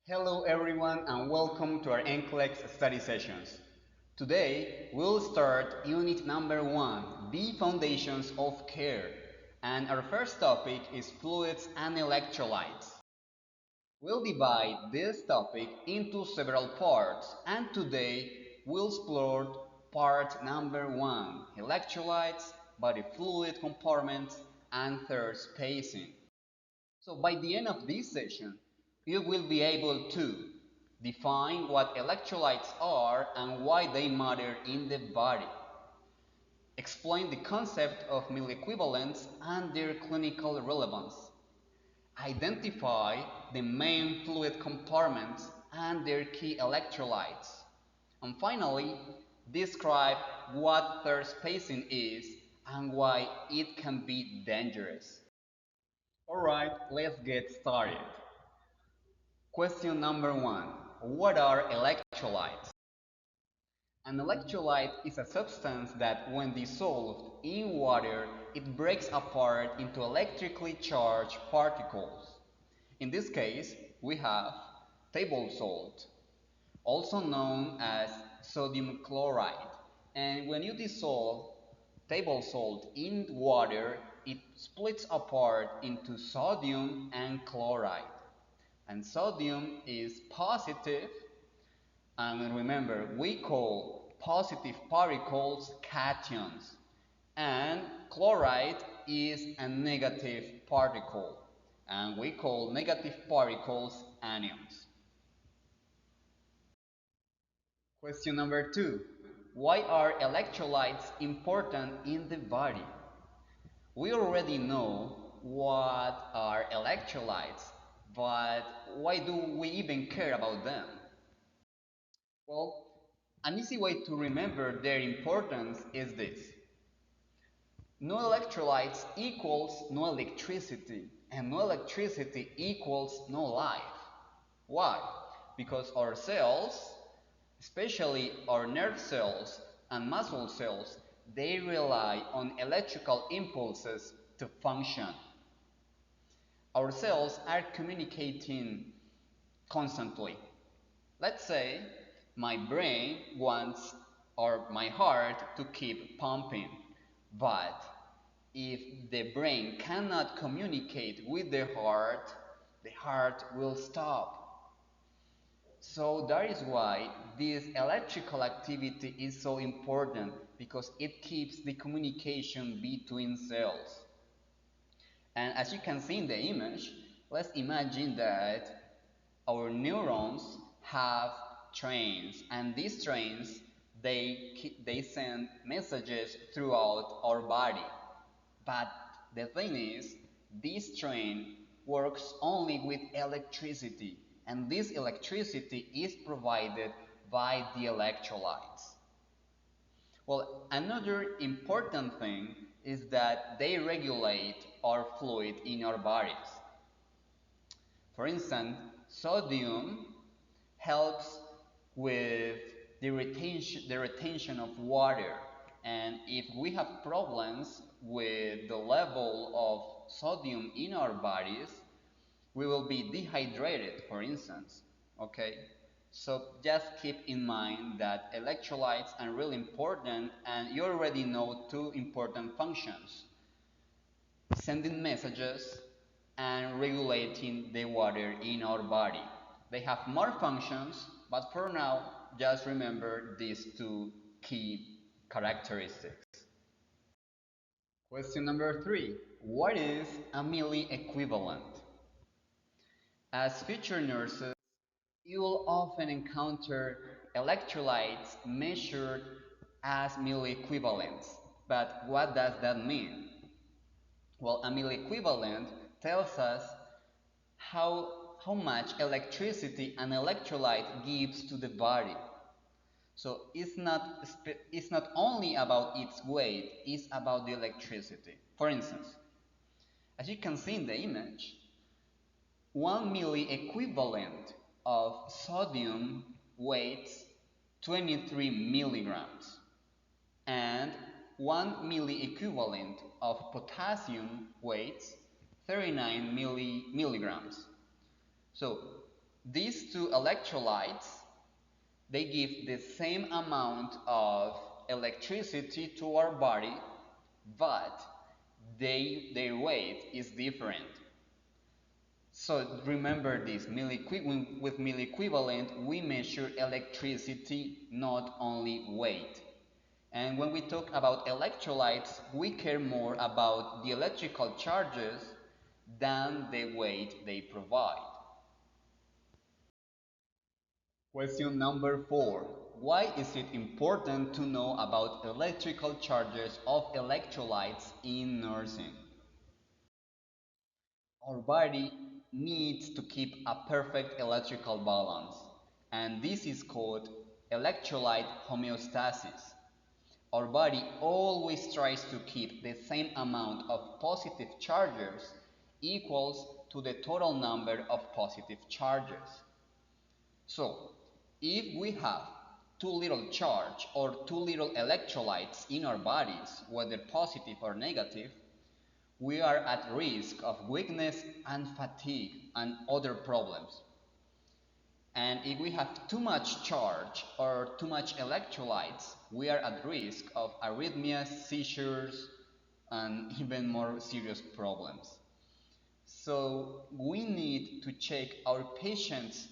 Hello everyone and welcome to our NCLEX study sessions. Today we'll start unit number 1, the foundations of care, and our first topic is fluids and electrolytes. We'll divide this topic into several parts, and today we'll explore part number 1, electrolytes, body fluid compartments, and third spacing. So by the end of this session, you will be able to define what electrolytes are and why they matter in the body, explain the concept of milliequivalents and their clinical relevance, identify the main fluid compartments and their key electrolytes, and finally, describe what third spacing is and why it can be dangerous. Alright, let's get started. Question number 1. What are electrolytes? An electrolyte is a substance that when dissolved in water, it breaks apart into electrically charged particles. In this case, we have table salt, also known as sodium chloride. And when you dissolve table salt in water, it splits apart into sodium and chloride. And sodium is positive, and remember, we call positive particles cations, and chloride is a negative particle, and we call negative particles anions. Question number 2. Why are electrolytes important in the body? We already know what are electrolytes, but why do we even care about them? Well, an easy way to remember their importance is this. No electrolytes equals no electricity, and no electricity equals no life. Why? Because our cells, especially our nerve cells and muscle cells, they rely on electrical impulses to function. Our cells are communicating constantly. Let's say my brain wants or my heart to keep pumping, but if the brain cannot communicate with the heart will stop. So that is why this electrical activity is so important, because it keeps the communication between cells. And as you can see in the image, let's imagine that our neurons have trains, and these trains they send messages throughout our body. But the thing is, this train works only with electricity, and this electricity is provided by the electrolytes. Well, another important thing is that they regulate our fluid in our bodies. For instance, sodium helps with the retention of water, and if we have problems with the level of sodium in our bodies, we will be dehydrated, for instance. Okay, so just keep in mind that electrolytes are really important, and you already know two important functions: sending messages and regulating the water in our body. They have more functions, but for now, just remember these two key characteristics. Question number 3. What is a milliequivalent? As future nurses, you will often encounter electrolytes measured as milliequivalents. But what does that mean? Well, a milliequivalent tells us how much electricity an electrolyte gives to the body. So it's not only about its weight, it's about the electricity. For instance, as you can see in the image, 1 milliequivalent of sodium weighs 23 milligrams, and 1 milliequivalent of potassium weighs 39 milligrams. So These two electrolytes, they give the same amount of electricity to our body, but their weight is different. So remember this, with milliequivalent, we measure electricity, not only weight. And when we talk about electrolytes, we care more about the electrical charges than the weight they provide. Question number 4. Why is it important to know about electrical charges of electrolytes in nursing? Our body needs to keep a perfect electrical balance, and this is called electrolyte homeostasis. Our body always tries to keep the same amount of positive charges equals to the total number of positive charges. So, if we have too little charge or too little electrolytes in our bodies, whether positive or negative, we are at risk of weakness and fatigue and other problems. And if we have too much charge or too much electrolytes, we are at risk of arrhythmias, seizures, and even more serious problems. So we need to check our patients'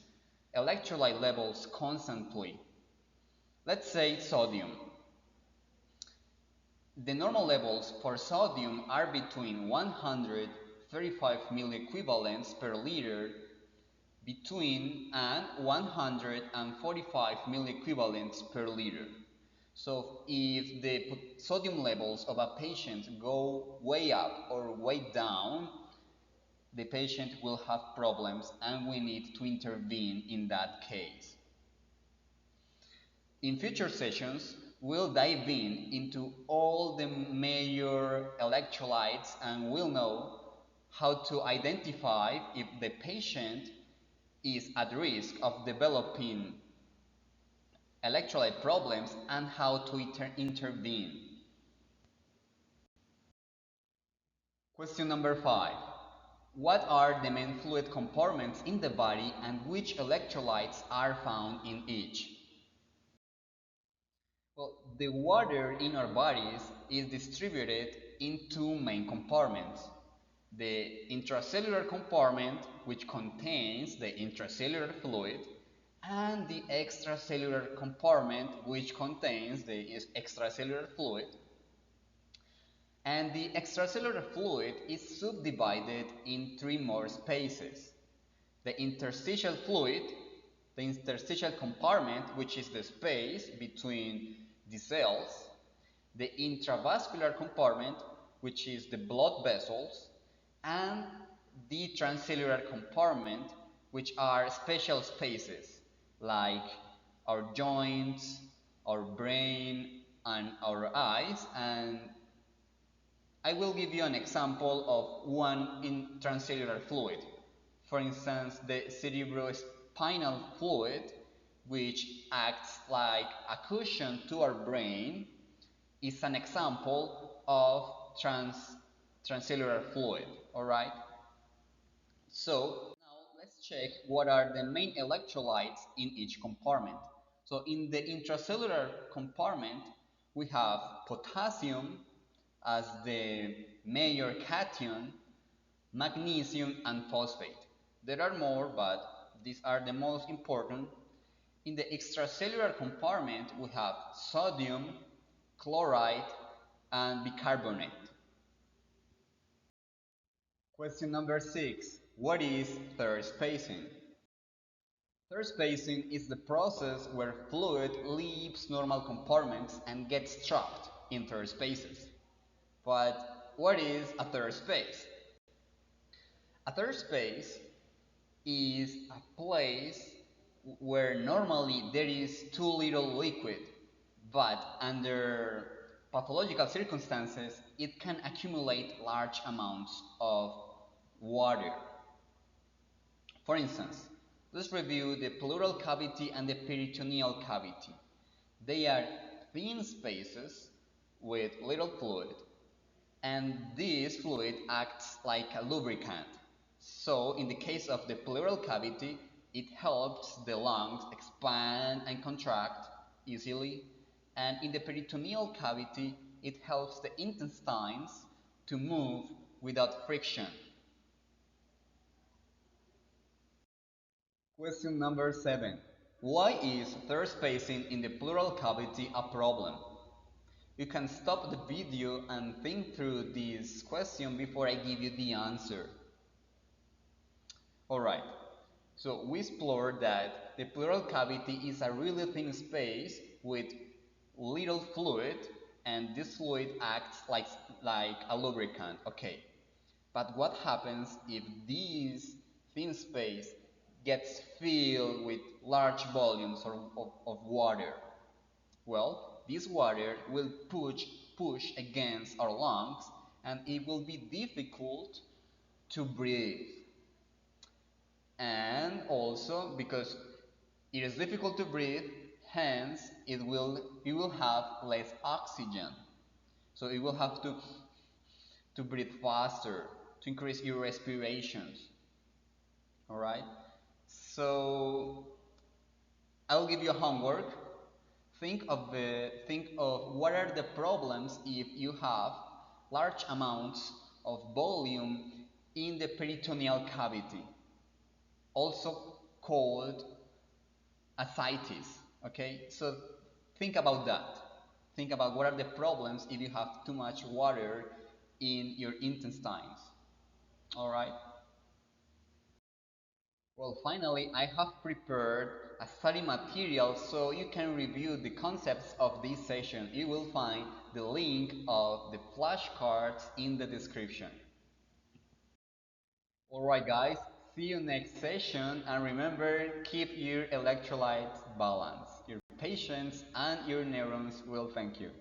electrolyte levels constantly. Let's say sodium. The normal levels for sodium are between 135 milliequivalents per liter between and 145 milliequivalents per liter. So if the sodium levels of a patient go way up or way down, the patient will have problems and we need to intervene in that case. In future sessions, we'll dive into all the major electrolytes and we'll know how to identify if the patient is at risk of developing electrolyte problems and how to intervene. Question number 5. What are the main fluid compartments in the body and which electrolytes are found in each? Well, the water in our bodies is distributed in two main compartments. The intracellular compartment, which contains the intracellular fluid, and the extracellular compartment, which contains the extracellular fluid. And the extracellular fluid is subdivided in three more spaces. The interstitial fluid, the interstitial compartment, which is the space between the cells, the intravascular compartment, which is the blood vessels, and the transcellular compartment, which are special spaces like our joints, our brain, and our eyes. And I will give you an example of one in transcellular fluid. For instance, the cerebrospinal fluid, which acts like a cushion to our brain, is an example of transcellular fluid, all right? So now let's check what are the main electrolytes in each compartment. So in the intracellular compartment, we have potassium as the major cation, magnesium and phosphate. There are more, but these are the most important. In the extracellular compartment, we have sodium, chloride, and bicarbonate. Question number 6. What is third spacing? Third spacing is the process where fluid leaves normal compartments and gets trapped in third spaces. But what is a third space? A third space is a place where normally there is too little liquid, but under pathological circumstances, it can accumulate large amounts of water. For instance, let's review the pleural cavity and the peritoneal cavity. They are thin spaces with little fluid, and this fluid acts like a lubricant. So in the case of the pleural cavity, It helps the lungs expand and contract easily. And in the peritoneal cavity, it helps the intestines to move without friction. Question number 7. Why is third spacing in the pleural cavity a problem? You can stop the video and think through this question before I give you the answer. Alright, so we explored that the pleural cavity is a really thin space with little fluid, and this fluid acts like a lubricant. Okay, but what happens if this thin space gets filled with large volumes of water? Well, this water will push against our lungs, and it will be difficult to breathe. And also because it is difficult to breathe, hence you will have less oxygen. So you will have to breathe faster to increase your respirations. All right. So I'll give you a homework. Think of what are the problems if you have large amounts of volume in the peritoneal cavity, also called ascites. Okay, so think about that. Think about what are the problems if you have too much water in your intestines. All right. Well, finally, I have prepared a study material so you can review the concepts of this session. You will find the link of the flashcards in the description. Alright guys, see you next session, and remember, keep your electrolytes balanced. Your patients and your neurons will thank you.